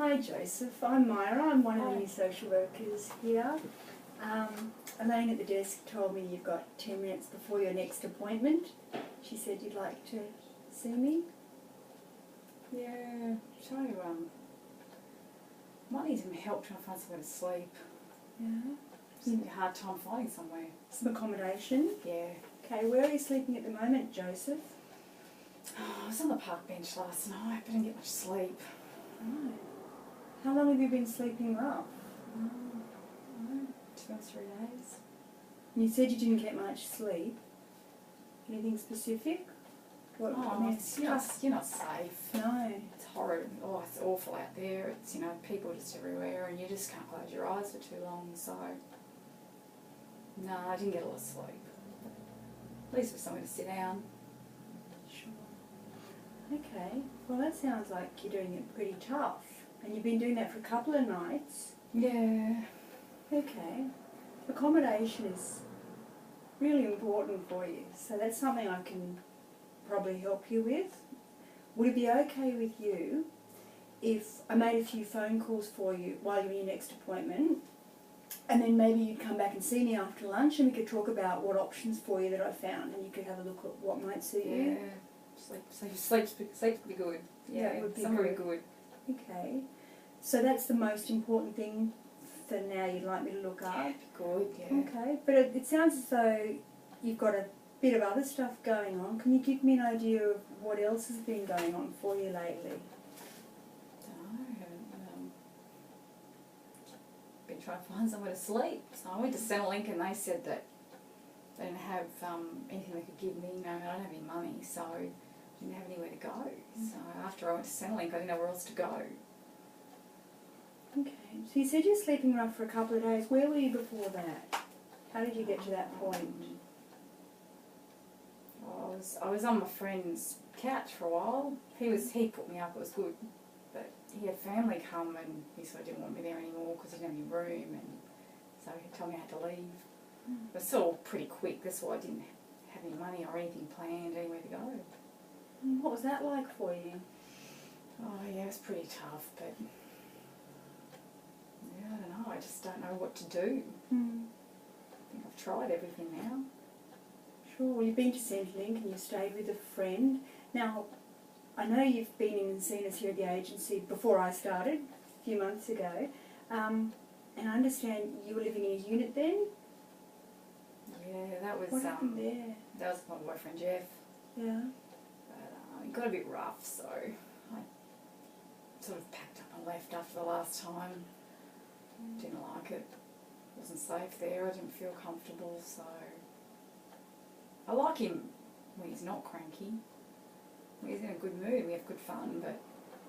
Hi Joseph, I'm Myra. I'm one of the Hi. new social workers here. Elaine at the desk told me you've got 10 minutes before your next appointment. She said you'd like to see me. Yeah, so might need some help trying to find somewhere to sleep. Yeah. It's a hard time finding somewhere. Some accommodation. Yeah. Okay, where are you sleeping at the moment, Joseph? Oh, I was on the park bench last night, but I didn't get much sleep. Right. How long have you been sleeping rough? I don't know, 2 or 3 days. You said you didn't get much sleep. Anything specific? What, Oh, I mean, you're not safe. No. It's horrid. Oh, it's awful out there. It's, people just everywhere, and you just can't close your eyes for too long, so... No, I didn't get a lot of sleep. At least with somewhere to sit down. Sure. Okay. Well, that sounds like you're doing it pretty tough. And you've been doing that for a couple of nights. Yeah. Okay. Accommodation is really important for you, so that's something I can probably help you with. Would it be okay with you if I made a few phone calls for you while you're in your next appointment, and then maybe you'd come back and see me after lunch and we could talk about what options for you that I found, and you could have a look at what might suit you? Sleep's be good. Yeah, That would be somewhere good. good. Okay. So that's the most important thing for now you'd like me to look up? Good, yeah. Okay, but it sounds as though you've got a bit of other stuff going on. Can you give me an idea of what else has been going on for you lately? I haven't been trying to find somewhere to sleep. So I went to Centrelink and they said that they didn't have anything they could give me. I don't have any money, so I didn't have anywhere to go. So after I went to Centrelink, I didn't know where else to go. Okay, so you said you're sleeping rough for a couple of days. Where were you before that? How did you get to that point? I was on my friend's couch for a while. He put me up, it was good. But he had family come and he sort of didn't want me there anymore because he didn't have any room, and so he told me I had to leave. It was all pretty quick, that's why I didn't have any money or anything planned, anywhere to go. What was that like for you? Oh yeah, it was pretty tough, but yeah, I don't know, I just don't know what to do. I think I've tried everything now. Sure, well, you've been to Centrelink and you stayed with a friend. Now, I know you've been in and seen us here at the agency before I started, a few months ago, and I understand you were living in a unit then? Yeah, that was What happened there? that was my boyfriend Jeff. Yeah. But it got a bit rough, so I sort of packed up and left after the last time. Didn't like it. Wasn't safe there. I didn't feel comfortable, so I like him when he's not cranky. When he's in a good mood, we have good fun, but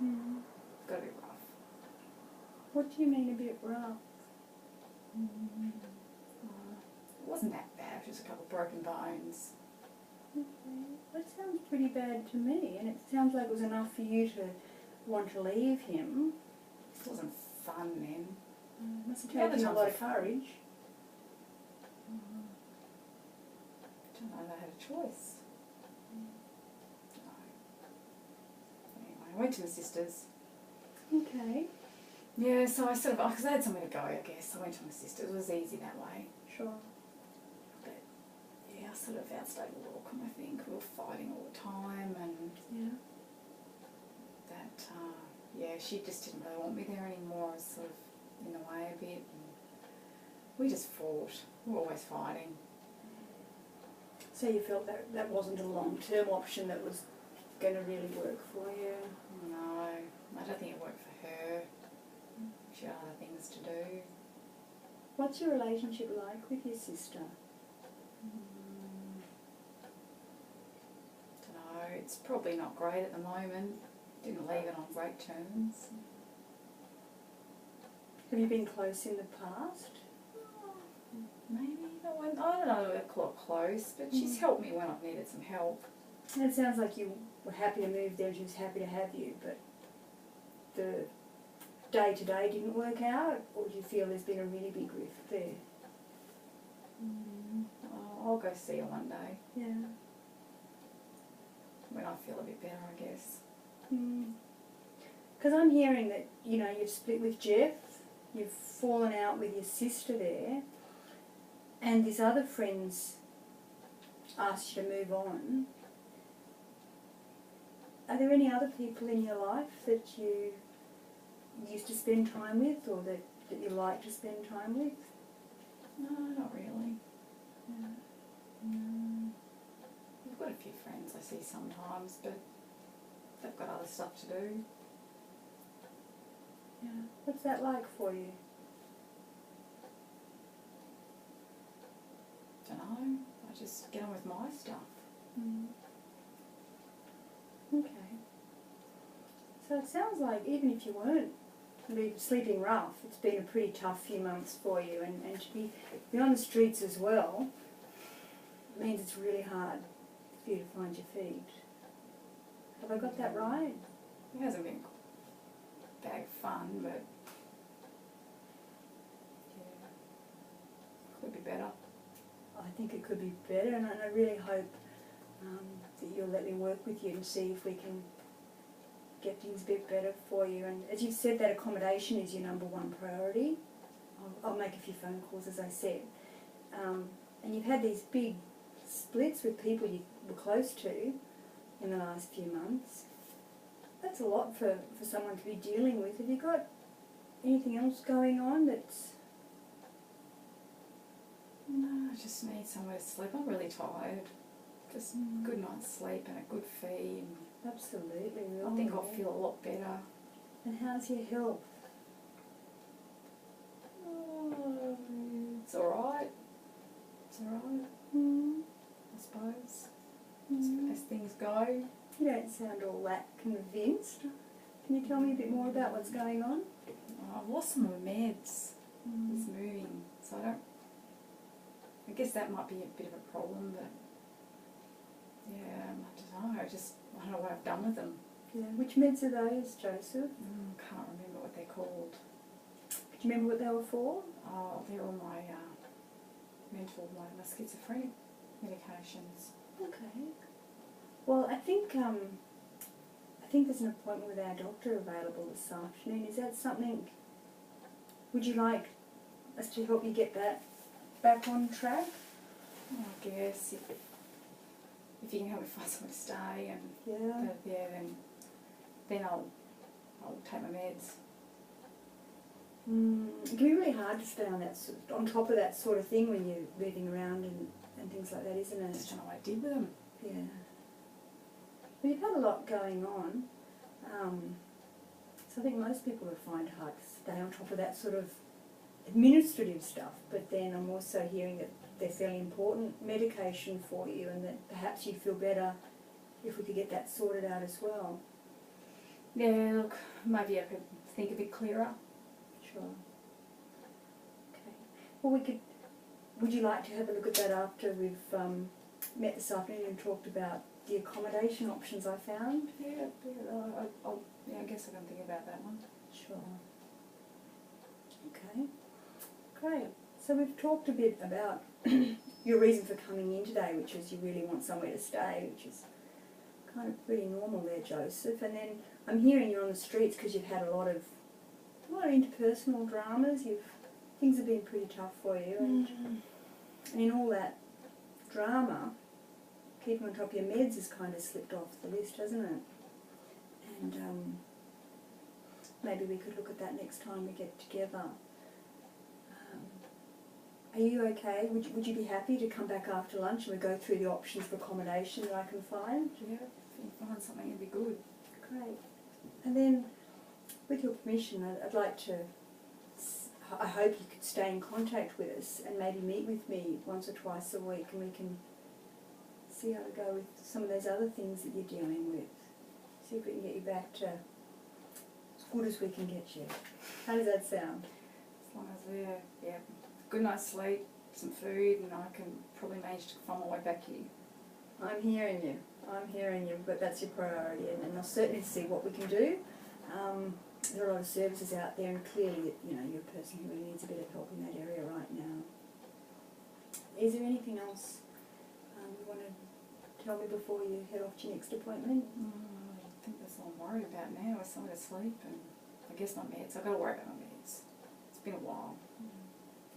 it got a bit rough. What do you mean a bit rough? It wasn't that bad, just a couple of broken bones. Okay. That sounds pretty bad to me, and it sounds like it was enough for you to want to leave him. It wasn't fun then. It must have The other taken a times lot were of fun. courage. I don't know if I had a choice. No. Anyway, I went to my sister's. Okay. Yeah, so I sort of, because I had somewhere to go, I guess. I went to my sister's. It was easy that way. Sure. But yeah, I sort of outstayed welcome, I think. We were fighting all the time, and Yeah. that, yeah, she just didn't really want me there anymore. I was sort of in the way a bit, and we just fought. We were always fighting. So you felt that that wasn't a long-term option that was going to really work for you? No, I don't think it worked for her. She had other things to do. What's your relationship like with your sister? Dunno, it's probably not great at the moment. Didn't leave it on great terms. Have you been close in the past? Maybe, I don't know, we're close, but she's helped me when I've needed some help. It sounds like you were happy to move there and she was happy to have you, but the day-to-day didn't work out, or do you feel there's been a really big rift there? I'll go see her one day. Yeah. When I feel a bit better, I guess. Because I'm hearing that, you know, you've split with Jeff, you've fallen out with your sister there, and this other friend's asked you to move on. Are there any other people in your life that you used to spend time with, or that you like to spend time with? No, not really. Yeah. No. I've got a few friends I see sometimes, but they've got other stuff to do. Yeah. What's that like for you? Don't know. I just get on with my stuff. Mm. Okay. So it sounds like even if you weren't sleeping rough, it's been a pretty tough few months for you, and to be on the streets as well means it's really hard for you to find your feet. Have I got that right? It hasn't been bad fun, but yeah, could be better. I think it could be better, and I really hope that you'll let me work with you and see if we can get things a bit better for you. And as you said, that accommodation is your number one priority. I'll make a few phone calls, as I said. And you've had these big splits with people you were close to in the last few months. That's a lot for someone to be dealing with. Have you got anything else going on that's... No, I just need somewhere to sleep. I'm really tired. Just good night's sleep and a good feed. Absolutely. I think I'll feel a lot better. And how's your health? It's alright. It's alright, I suppose. As things go. You don't sound all that convinced. Can you tell me a bit more about what's going on? I've lost some of my meds. It's moving, so I guess that might be a bit of a problem, but yeah, I don't know. I don't know what I've done with them. Yeah. Which meds are those, Joseph? Can't remember what they're called. Do you remember what they were for? Oh, they're all my my schizophrenic medications. Okay. Well, I think there's an appointment with our doctor available this afternoon. Is that something? Would you like us to help you get that back on track? I guess if you can help me find somewhere to stay, and Yeah. but yeah, then I'll take my meds. It can be really hard to stay on on top of that sort of thing when you're moving around and things like that, isn't I it? just don't know what I did with them. Yeah. Well, you've had a lot going on, so I think most people would find it hard to stay on top of that sort of administrative stuff, but then I'm also hearing that they're fairly important medication for you, and that perhaps you'd feel better if we could get that sorted out as well. Yeah, look, maybe I could think a bit clearer. Sure. Okay. Well, would you like to have a look at that after we've met this afternoon and talked about the accommodation options I found? Yeah, I guess I can think about that one. Sure. Okay. Great. So we've talked a bit about your reason for coming in today, which is you really want somewhere to stay, which is kind of pretty normal there, Joseph. And then I'm hearing you're on the streets because you've had a lot of interpersonal dramas. Things have been pretty tough for you, and in all that drama, keeping on top of your meds has kind of slipped off the list, hasn't it? And maybe we could look at that next time we get together. Are you okay? Would you be happy to come back after lunch and we go through the options for accommodation that I can find? Yeah, if you find something, it'd be good. Great. And then, with your permission, I'd like to, I hope you could stay in contact with us and maybe meet with me once or twice a week, and we can see how to go with some of those other things that you're dealing with. See if we can get you back to as good as we can get you. How does that sound? As long as we're, yeah, good night's sleep, some food, and I can probably manage to find my way back here. I'm hearing you, but that's your priority, and I'll certainly see what we can do. There are a lot of services out there, and clearly, you're a person who really needs a bit of help in that area right now. Is there anything else you want to tell me before you head off to your next appointment? I think that's all I'm worried about now is somewhere to sleep and I guess my meds. I've got to worry about my meds. It's been a while.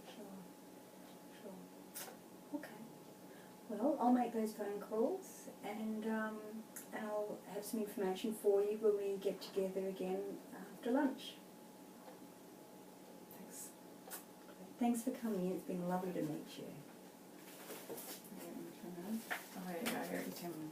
Sure. Sure. Okay. Well, I'll make those phone calls and I'll have some information for you when we get together again after lunch. Thanks. Thanks for coming in. It's been lovely to meet you. Oh, yeah, I heard you tell me.